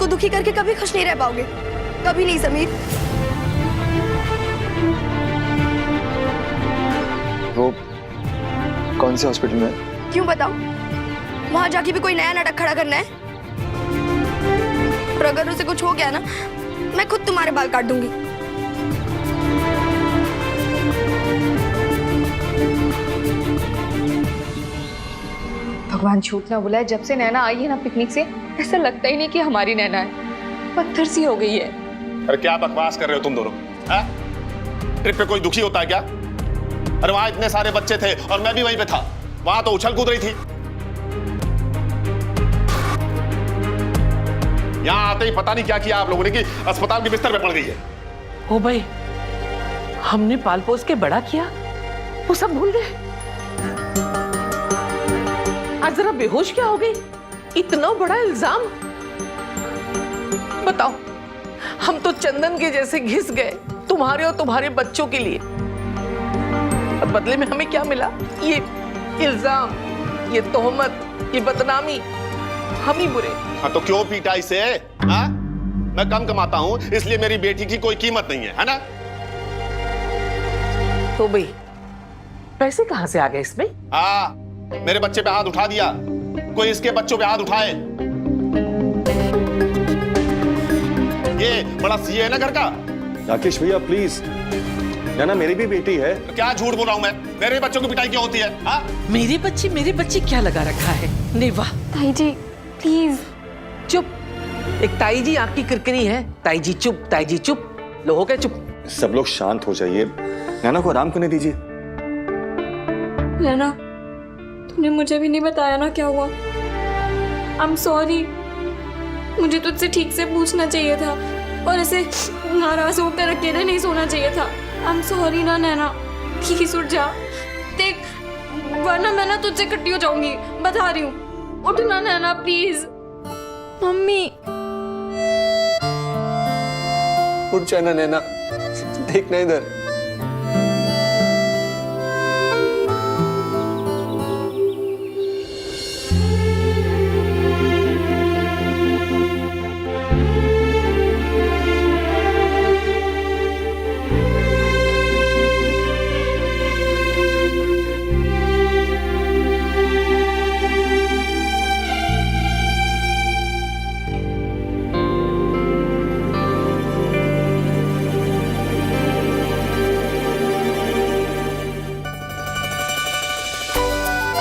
को दुखी करके कभी खुश नहीं रह पाओगे, कभी नहीं समीर। वो कौन से हॉस्पिटल में? क्यों बताओ? वहां जाके भी कोई नया नाटक खड़ा करना है? और अगर उसे कुछ हो गया ना, मैं खुद तुम्हारे बाल काट दूंगी। भगवान झूठ ना बुलाए, जब से नैना आई है ना पिकनिक से, ऐसा लगता ही नहीं कि हमारी नैना है, पत्थर सी हो गई है। अरे क्या बकवास कर रहे हो तुम दोनों? ट्रिप पे कोई दुखी होता है क्या? अरे वहां इतने सारे बच्चे थे और मैं भी वहीं पे था, वहां तो उछल कूद रही थी। यहां आते ही पता नहीं क्या किया आप लोगों ने कि अस्पताल के बिस्तर पे पड़ गई है। ओ भाई, हमने पाल पोस के बड़ा किया, वो सब भूल गए। आज जरा बेहोश क्या हो गई? इतना बड़ा इल्जाम। बताओ, हम तो चंदन के जैसे घिस गए तुम्हारे और तुम्हारे बच्चों के लिए, और बदले में हमें क्या मिला? ये इल्जाम, ये तोहमत, ये बदनामी। हम ही बुरे। हाँ तो क्यों पीटा इसे? हाँ? मैं कम कमाता हूं इसलिए मेरी बेटी की कोई कीमत नहीं है ना? तो भाई पैसे कहां से आ गए इसमें? हाँ, मेरे बच्चे पे हाथ उठा दिया, कोई इसके बच्चों पे हाथ उठाए। ये बड़ा सीए है ना घर का। राकेश भैया प्लीज, नैना मेरी भी बेटी है। क्या झूठ बोल रहा हूं मैं? मेरे बच्चों की पिटाई क्यों होती है? हाँ? मेरे बच्चे क्या लगा रखा है? नहीं वाह। ताई जी प्लीज। चुप। एक ताई जी आंख की किरकिरी है। ताई जी चुप, ताई जी चुप। लो हो गए चुप। सब लोग शांत हो जाइए, नैना को आराम करने दीजिए। नैना, तूने मुझे भी नहीं बताया ना क्या हुआ। आई एम सॉरी, मुझे तुझसे ठीक से पूछना चाहिए था और ऐसे नाराज होकर अकेले नहीं सोना चाहिए था। आई एम सॉरी ना नैना, प्लीज उठ जा। देख, वरना मैं ना तुझसे इकट्ठी हो जाऊंगी, बता रही हूँ। उठ ना नैना प्लीज। मम्मी उठ जाना नैना, देखना इधर।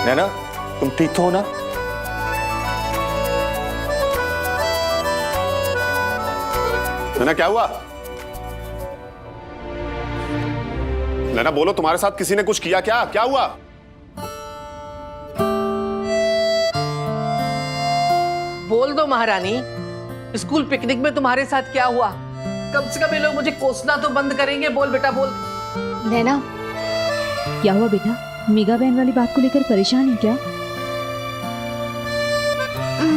नैना तुम ठीक तो हो ना? नैना क्या हुआ? नैना बोलो, तुम्हारे साथ किसी ने कुछ किया क्या? क्या हुआ? बोल दो महारानी, स्कूल पिकनिक में तुम्हारे साथ क्या हुआ? कम से कम ये लोग मुझे कोसना तो बंद करेंगे। बोल बेटा बोल। नैना क्या हुआ बेटा? मीगा बहन वाली बात को लेकर परेशान है क्या?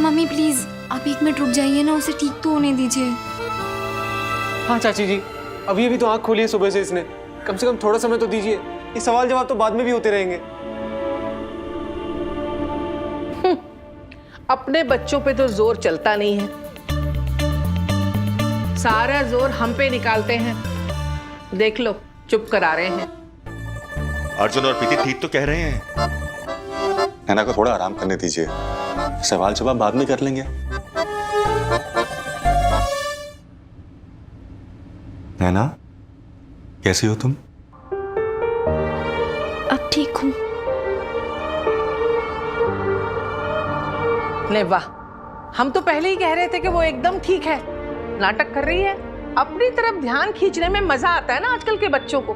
मम्मी प्लीज आप एक मिनट रुक जाइए ना, उसे ठीक तो होने दीजिए। हाँ चाची जी, अभी तो आंख खोली है सुबह से इसने, कम से कम थोड़ा समय तो दीजिए। ये सवाल जवाब तो बाद में भी होते रहेंगे। अपने बच्चों पे तो जोर चलता नहीं है, सारा जोर हम पे निकालते हैं। देख लो, चुप करा रहे हैं। अर्जुन और प्रीति ठीक तो कह रहे हैं। नैना को थोड़ा आराम करने दीजिए, सवाल जवाब बाद में कर लेंगे। नैना कैसी हो तुम? अब ठीक हूँ। ले वाह, हम तो पहले ही कह रहे थे कि वो एकदम ठीक है, नाटक कर रही है। अपनी तरफ ध्यान खींचने में मजा आता है ना आजकल के बच्चों को।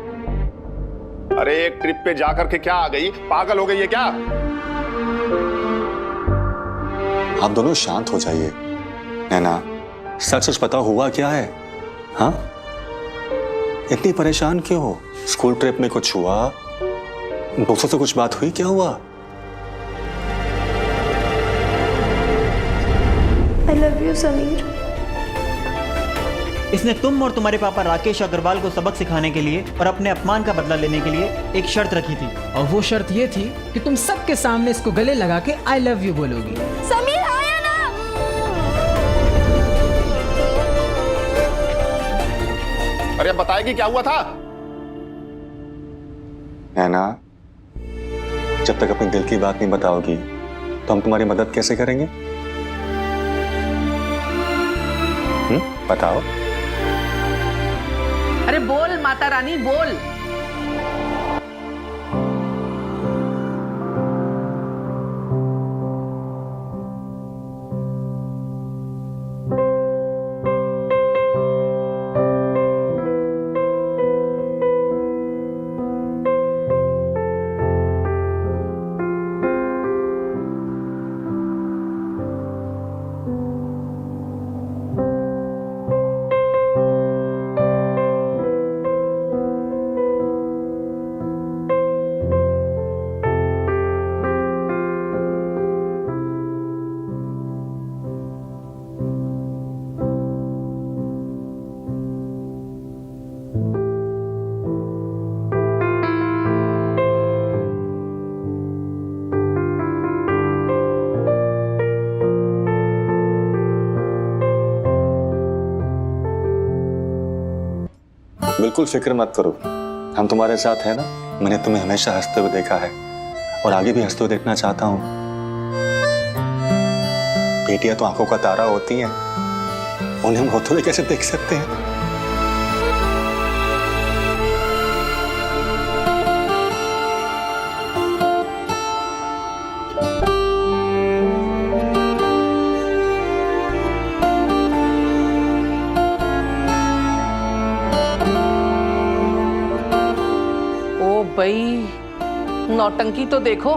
अरे एक ट्रिप पे जाकर के क्या आ गई? पागल हो गई है क्या? आप दोनों शांत हो जाइए। नैना सच सच पता हुआ क्या है? हाँ, इतनी परेशान क्यों हो? स्कूल ट्रिप में कुछ हुआ? दोस्तों से कुछ बात हुई? क्या हुआ? I love you Sameer. इसने तुम और तुम्हारे पापा राकेश अग्रवाल को सबक सिखाने के लिए और अपने अपमान का बदला लेने के लिए एक शर्त रखी थी, और वो शर्त ये थी कि तुम सबके सामने इसको गले लगा के आई लव यू बोलोगी। समीर आया ना। अरे अब बताएगी क्या हुआ था? नैना, जब तक अपने दिल की बात नहीं बताओगी तो हम तुम्हारी मदद कैसे करेंगे? बताओ। अरे बोल माता रानी बोल। बिल्कुल फिक्र मत करो, हम तुम्हारे साथ है ना। मैंने तुम्हें हमेशा हंसते हुए देखा है और आगे भी हंसते हुए देखना चाहता हूँ। बेटियां तो आंखों का तारा होती हैं, उन्हें हम होते हुए कैसे देख सकते हैं? भाई नौटंकी तो देखो,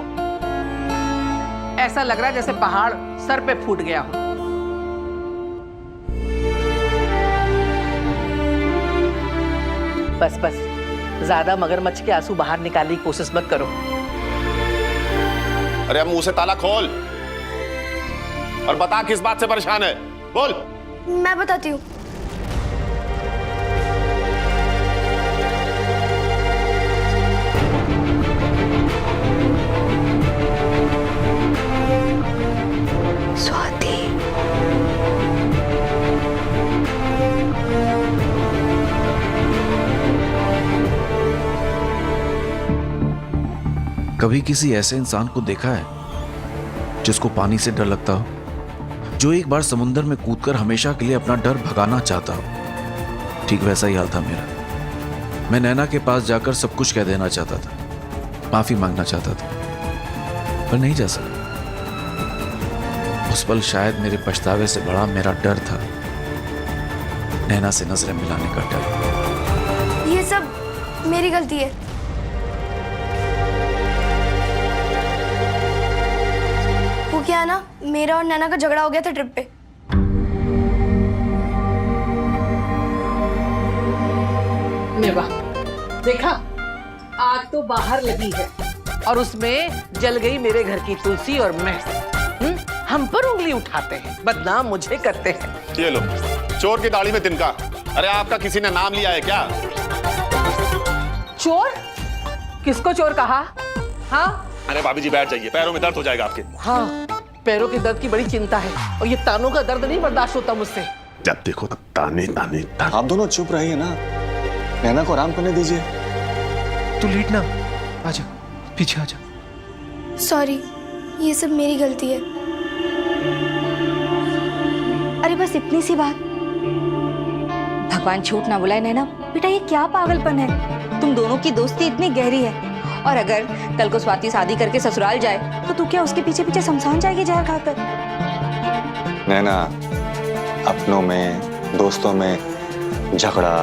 ऐसा लग रहा है जैसे पहाड़ सर पे फूट गया हो। बस बस, ज्यादा मगरमच्छ के आंसू बाहर निकालने की कोशिश मत करो। अरे अब मुंह से ताला खोल और बता किस बात से परेशान है, बोल। मैं बताती हूँ। स्वाति, कभी किसी ऐसे इंसान को देखा है जिसको पानी से डर लगता हो, जो एक बार समुद्र में कूदकर हमेशा के लिए अपना डर भगाना चाहता हो? ठीक वैसा ही हाल था मेरा। मैं नैना के पास जाकर सब कुछ कह देना चाहता था, माफी मांगना चाहता था, पर नहीं जा सका। उस पल शायद मेरे पछतावे से बड़ा मेरा डर था, नैना से नजरें मिलाने का डर। ये सब मेरी गलती है। वो क्या है ना, मेरा और नैना का झगड़ा हो गया था ट्रिप पे। मेवा देखा, आग तो बाहर लगी है और उसमें जल गई मेरे घर की तुलसी और मैं। हम पर उंगली उठाते हैं, बदनाम मुझे करते हैं। ये लो, चोर की दाढ़ी में तिनका। अरे आपका किसी ने नाम लिया है क्या? चोर? किसको चोर कहा? हाँ? अरे भाभी जी बैठ जाइए, पैरों में दर्द हो जाएगा आपके। हाँ, पैरों के दर्द की बड़ी चिंता है और ये तानों का दर्द नहीं बर्दाश्त होता मुझसे। जब देखो तब ताने ताने ताने। आप दोनों चुप रहिए ना, नैना को आराम करने दीजिए। तू लेट ना, आजा पीछे आजा। सॉरी, ये सब मेरी गलती है। अरे बस इतनी सी बात। भगवान झूठ ना बुलाए नैना, बेटा ये क्या पागलपन है? तुम दोनों की दोस्ती इतनी गहरी है, और अगर कल को स्वाति शादी करके ससुराल जाए तो तू क्या उसके पीछे पीछे शमशान जाएगी जहर खाकर? नैना, अपनों में, दोस्तों में झगड़ा,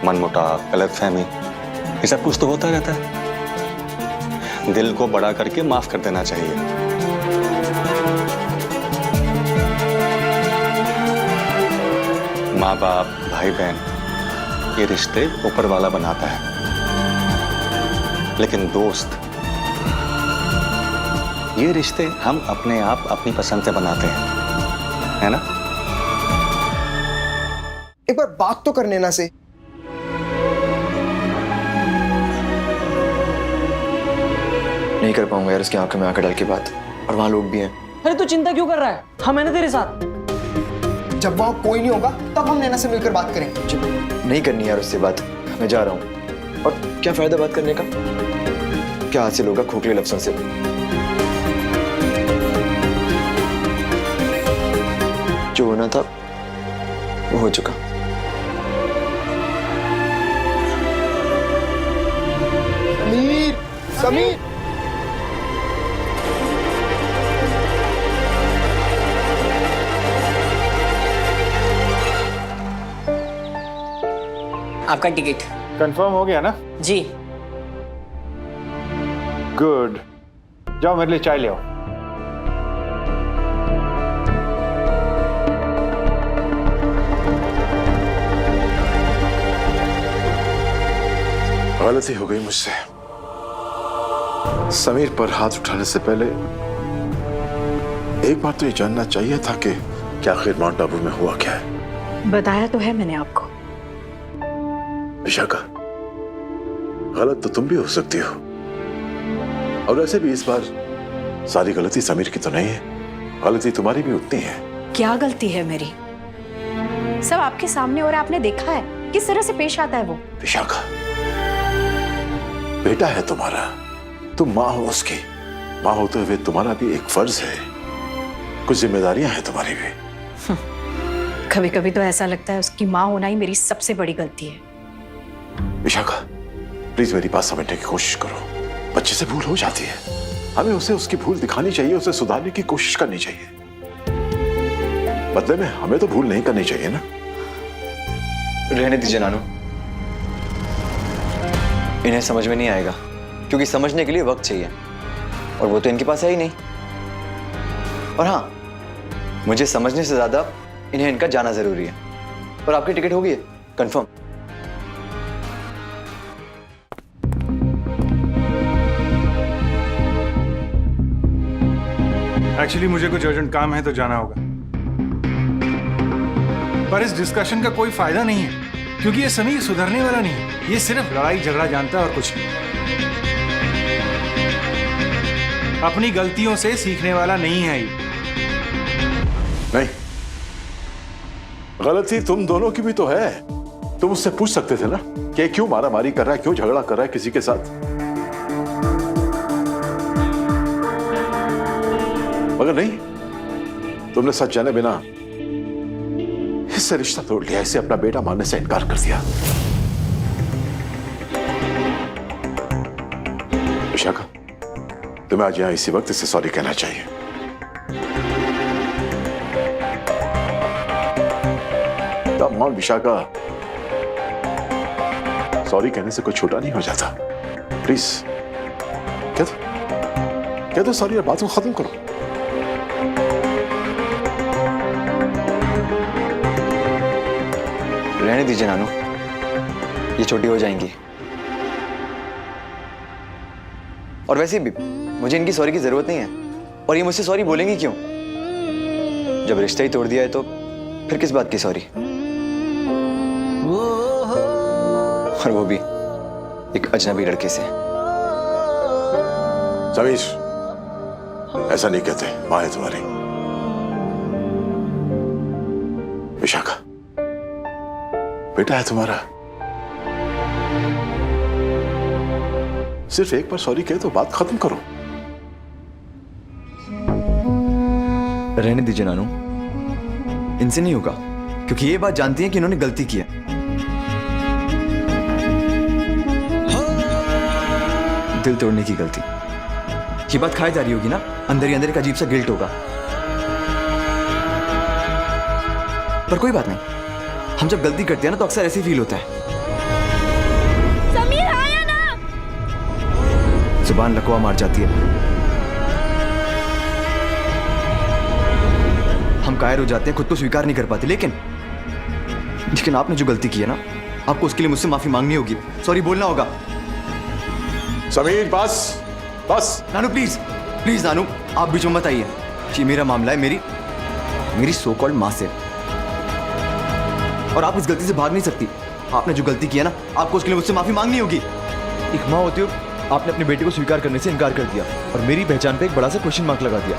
मनमुटाव, गलतफहमी, ये सब कुछ तो होता रहता है। दिल को बड़ा करके माफ कर देना चाहिए। माँ बाप, भाई बहन, ये रिश्ते ऊपर वाला बनाता है, लेकिन दोस्त, ये रिश्ते हम अपने आप अपनी पसंद से बनाते हैं, है ना? एक बार बात तो कर नैना से। नहीं कर पाऊंगा यार उसकी आंखों में आंखें डाल के बात, और वहां लोग भी हैं। अरे तू चिंता क्यों कर रहा है? हम है ना तेरे साथ। जब वहाँ कोई नहीं होगा तब हम नैना से मिलकर बात करेंगे। नहीं करनी यार उससे बात, मैं जा रहा हूँ। और क्या फायदा बात करने का, क्या हासिल होगा खोखले लफ्जों से। जो होना था वो हो चुका। समीर, समीर, आपका टिकट कंफर्म हो गया ना? जी। गुड, जाओ मेरे लिए चाय ले आओ। गलती हो गई मुझसे। समीर पर हाथ उठाने से पहले एक बार तो ये जानना चाहिए था कि क्या आखिर माउंट आबू में हुआ क्या है। बताया तो है मैंने आपको। विशाखा, गलत तो तुम भी हो सकती हो, और वैसे भी इस बार सारी गलती समीर की तो नहीं है, गलती तुम्हारी भी उतनी है। क्या गलती है मेरी? सब आपके सामने और आपने देखा है किस तरह से पेश आता है वो। विशाखा, बेटा है तुम्हारा, तुम माँ हो उसकी। माँ होते हुए तुम्हारा भी एक फर्ज है, कुछ जिम्मेदारियां हैं तुम्हारी भी। कभी कभी तो ऐसा लगता है उसकी माँ होना ही मेरी सबसे बड़ी गलती है। विशाखा, प्लीज मेरी बात समझने की कोशिश करो। बच्चे से भूल हो जाती है, हमें उसे उसकी भूल दिखानी चाहिए, उसे सुधारने की कोशिश करनी चाहिए। बदले में हमें तो भूल नहीं करनी चाहिए ना। रहने दीजिए नानू, इन्हें समझ में नहीं आएगा, क्योंकि समझने के लिए वक्त चाहिए और वो तो इनके पास है ही नहीं। और हाँ, मुझे समझने से ज्यादा इन्हें इनका जाना जरूरी है। और आपकी टिकट हो गई है कंफर्म? एक्चुअली मुझे कुछ अर्जेंट काम है तो जाना होगा, पर इस डिस्कशन का कोई फायदा नहीं है, क्योंकि ये समीर सुधरने वाला नहीं है। ये सिर्फ लड़ाई झगड़ा जानता है और कुछ नहीं। अपनी गलतियों से सीखने वाला नहीं है ये। नहीं, गलती तुम दोनों की भी तो है। तुम उससे पूछ सकते थे ना कि क्यों मारामारी कर रहा है, क्यों झगड़ा कर रहा है किसी के साथ। मगर नहीं, तुमने सच जाने बिना इससे रिश्ता तोड़ लिया, इसे अपना बेटा मानने से इनकार कर दिया। विशाखा, तुम्हें आज यहां इसी वक्त इसे सॉरी कहना चाहिए। कम ऑन विशाखा, सॉरी कहने से कोई छोटा नहीं हो जाता। प्लीज कह दो सॉरी और बात को खत्म करो। रहने दीजिए नानू, ये छोटी हो जाएंगी। और वैसे भी मुझे इनकी सॉरी की जरूरत नहीं है, और ये मुझसे सॉरी बोलेंगी क्यों? जब रिश्ता ही तोड़ दिया है तो फिर किस बात की सॉरी? और वो भी एक अजनबी लड़के से। समीर, ऐसा नहीं कहते, माँ है तुम्हारी। विशाखा, बेटा है तुम्हारा। सिर्फ एक बार सॉरी कहे तो बात खत्म करो। रहने दीजिए नानू, इनसे नहीं होगा, क्योंकि ये बात जानती है कि इन्होंने गलती की है। दिल तोड़ने की गलती, ये बात खाई जा रही होगी ना, अंदर ही अंदर एक अजीब सा गिल्ट होगा। पर कोई बात नहीं, हम जब गलती करते हैं ना तो अक्सर ऐसे फील होता है। समीर आया ना। जुबान लकवा मार जाती है, हम कायर हो जाते हैं, खुद को स्वीकार नहीं कर पाते। लेकिन आपने जो गलती की है ना, आपको उसके लिए मुझसे माफी मांगनी होगी, सॉरी बोलना होगा। समीर बस बस। नानू प्लीज प्लीज नानू, आप बीच में मत आइए। ये मेरा मामला है, मेरी सो कॉल्ड माँ से, और आप इस गलती से भाग नहीं सकती। आपने जो गलती की है ना, आपको उसके लिए मुझसे माफी मांगनी होगी। एक माँ होते हुए आपने अपने बेटे को स्वीकार करने से इनकार कर दिया और मेरी पहचान पे एक बड़ा सा क्वेश्चन मार्क लगा दिया।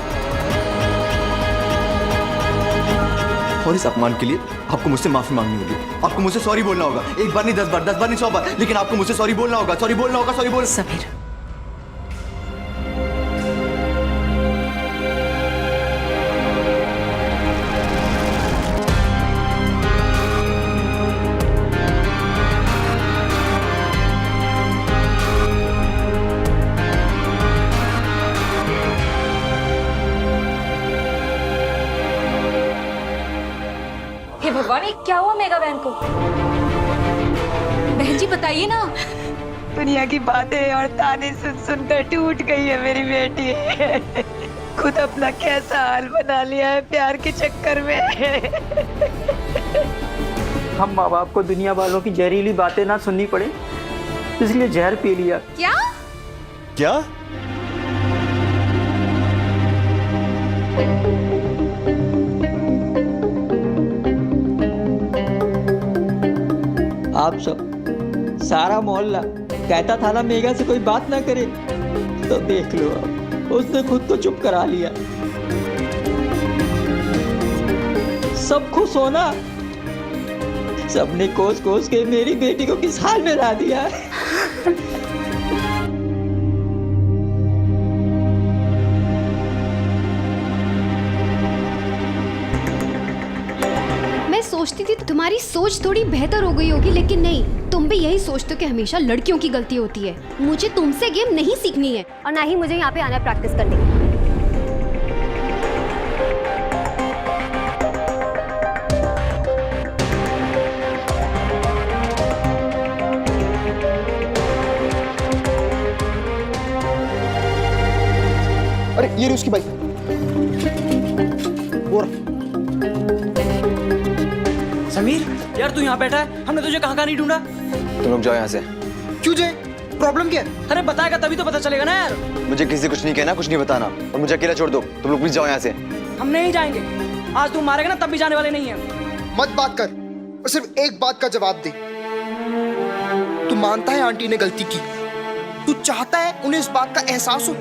और इस अपमान के लिए आपको मुझसे माफी मांगनी होगी। आपको मुझसे सॉरी बोलना होगा। एक बार नहीं 10 बार, 10 बार नहीं 100 बार, लेकिन आपको मुझसे सॉरी बोलना होगा, सॉरी बोलना होगा, सॉरी बोल। समीर, हे भगवान, ये क्या हुआ मेगा बहन को? बहन जी बताइए ना। दुनिया की बातें और ताने सुन सुनकर टूट गई है मेरी बेटी। खुद अपना कैसा हाल बना लिया है प्यार के चक्कर में। हम माँ बाप को दुनिया वालों की जहरीली बातें ना सुननी पड़े, इसलिए जहर पी लिया। क्या? क्या? आप सब, सारा मोहल्ला कहता था ना मेगा से कोई बात ना करे, तो देख लो अब उसने खुद को चुप करा लिया। सब खुश होना, सबने कोस कोस के मेरी बेटी को किस हाल में ला दिया। सोचती थी तुम्हारी सोच थोड़ी बेहतर हो गई होगी, लेकिन नहीं, तुम भी यही सोचते हो कि हमेशा लड़कियों की गलती होती है। मुझे तुमसे गेम नहीं सीखनी है और ना ही मुझे यहाँ पे आना है प्रैक्टिस करने। अरे ये रही उसकी बाइक। समीर, यार तू यहाँ बैठा है, हमने तुझे कहाँ नहीं ढूंढा। तुम लोग जाओ यहाँ से। क्यों जाए? प्रॉब्लम क्या है? अरे बताएगा तभी तो पता चलेगा ना यार। मुझे किसी कुछ नहीं कहना, कुछ नहीं बताना, और मुझे अकेला छोड़ दो। तुम लोग प्लीज जाओ यहाँ से। हम नहीं जाएंगे, आज तू मारेगा ना तब भी जाने वाले नहीं है। मत बात कर और सिर्फ एक बात का जवाब दे। तू मानता है आंटी ने गलती की? तू चाहता है उन्हें इस बात का एहसास हो,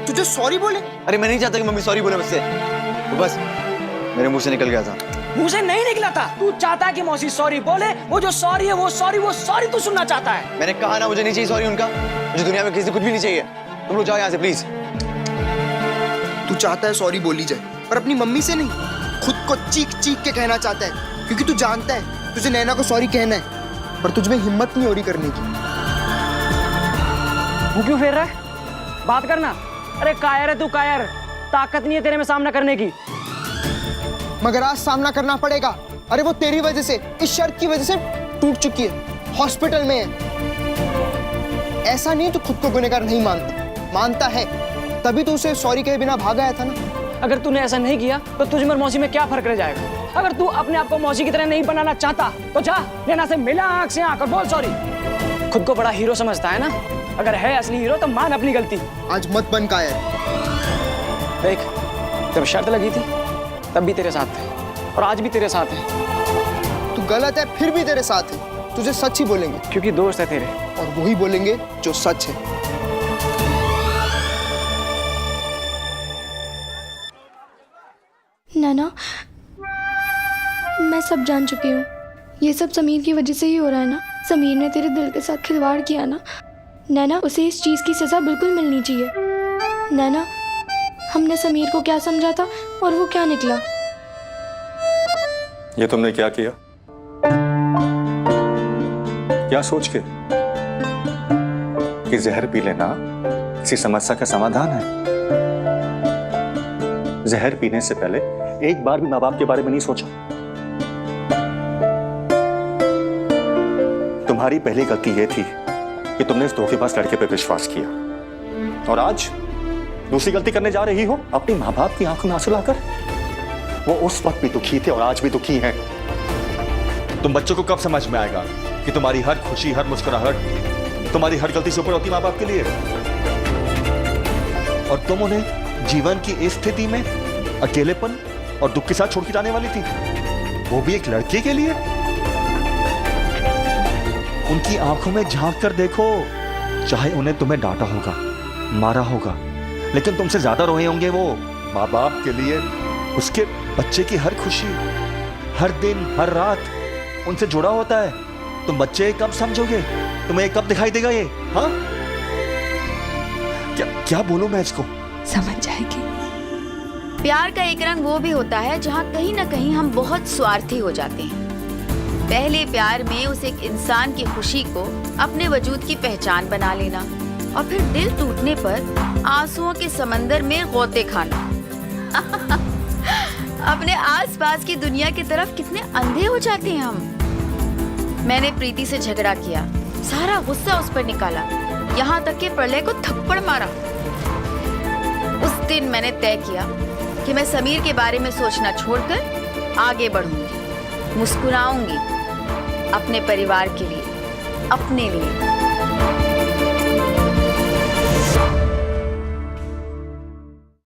तुझे सॉरी बोले? अरे मैं नहीं चाहता कि मम्मी सॉरी बोले मुझसे, तो बस मेरे मुंह से निकल गया था। मुंह से नहीं निकला था। तू चाहता है कि मौसी सॉरी बोले, वो जो सॉरी है वो सॉरी तू सुनना चाहता है। मैंने कहा ना मुझे नहीं चाहिए सॉरी उनका, मुझे दुनिया में किसी से कुछ भी नहीं चाहिए। तुम लोग जाओ यहाँ से प्लीज। तू चाहता है सॉरी बोली जाए, पर अपनी मम्मी से नहीं, खुद को चीख चीख के कहना चाहता है, क्योंकि तू जानता है तुझे नैना को सॉरी कहना है, पर तुझमें हिम्मत नहीं हो रही करने की। वो क्यों फेर रहा है? बात करना। अरे कायर है तू, कायर। ताकत नहीं है तेरे में सामना करने की। मगर आज सामना करना पड़ेगा। अरे वो तेरी वजह से, इस शर्त की वजह से टूट चुकी है, हॉस्पिटल में है। ऐसा नहीं तू खुद को गुनहगार नहीं मानता, मानता है, तभी तो उसे सॉरी कहे बिना भागा आया था ना। अगर तूने ऐसा नहीं किया तो तुझ में और मौसी में क्या फर्क रह जाएगा? अगर तू अपने आप को मौसी की तरह नहीं बनाना चाहता तो जा नैना से मिला आंख से आंख और बोल सॉरी। खुद को बड़ा हीरो समझता है ना? अगर है असली हीरो तो मान अपनी गलती। आज मत बन कायर। देख, जब शर्त लगी थी तब भी तेरे साथ थे और आज भी तेरे साथ है। तू गलत है फिर भी तेरे साथ है, तुझे सच ही बोलेंगे, क्योंकि दोस्त है तेरे, और वही बोलेंगे जो सच है। नैना, मैं सब जान चुकी हूँ। ये सब समीर की वजह से ही हो रहा है ना। समीर ने तेरे दिल के साथ खिलवाड़ किया ना। नैना, उसे इस चीज़ की सज़ा बिल्कुल मिलनी चाहिए। नैना, हमने समीर को क्या समझा था और वो क्या निकला। ये तुमने क्या किया? क्या सोच के कि जहर पी लेना किसी समस्या का समाधान है? जहर पीने से पहले एक बार भी माँ बाप के बारे में नहीं सोचा। तुम्हारी पहली गलती यह थी कि तुमने इस धोखेबाज लड़के पर विश्वास किया, और आज दूसरी गलती करने जा रही हो अपनी माँ बाप की आंखों में आंसू लाकर। वो उस वक्त भी दुखी थे और आज भी दुखी हैं। तुम बच्चों को कब समझ में आएगा कि तुम्हारी हर खुशी, हर मुस्कुराहट, तुम्हारी हर गलती से ऊपर होती माँ बाप के लिए, और तुम उन्हें जीवन की इस स्थिति में अकेलेपन और दुख के साथ छोड़ के जाने वाली थी, वो भी एक लड़के के लिए। उनकी आंखों में झांक कर देखो, चाहे उन्हें तुम्हें डांटा होगा, मारा होगा, लेकिन तुमसे ज्यादा रोए होंगे वो माँ बाप के लिए, उसके बच्चे की हर खुशी, हर दिन हर रात उनसे जुड़ा होता है। तुम बच्चे कब समझोगे? तुम्हें कब दिखाई देगा ये? हाँ, क्या बोलूं मैं इसको? समझ जाएगी। प्यार का एक रंग वो भी होता है जहाँ कहीं ना कहीं हम बहुत स्वार्थी हो जाते हैं। पहले प्यार में उस एक इंसान की खुशी को अपने वजूद की पहचान बना लेना और फिर दिल टूटने पर आंसुओं के समंदर में गोते खाना। अपने आसपास की दुनिया की तरफ कितने अंधे हो जाते हैं हम। मैंने प्रीति से झगड़ा किया, सारा गुस्सा उस पर निकाला, यहाँ तक कि प्रलय को थप्पड़ मारा। उस दिन मैंने तय किया कि मैं समीर के बारे में सोचना छोड़कर आगे बढ़ूंगी, मुस्कुराऊंगी अपने परिवार के लिए, अपने लिए।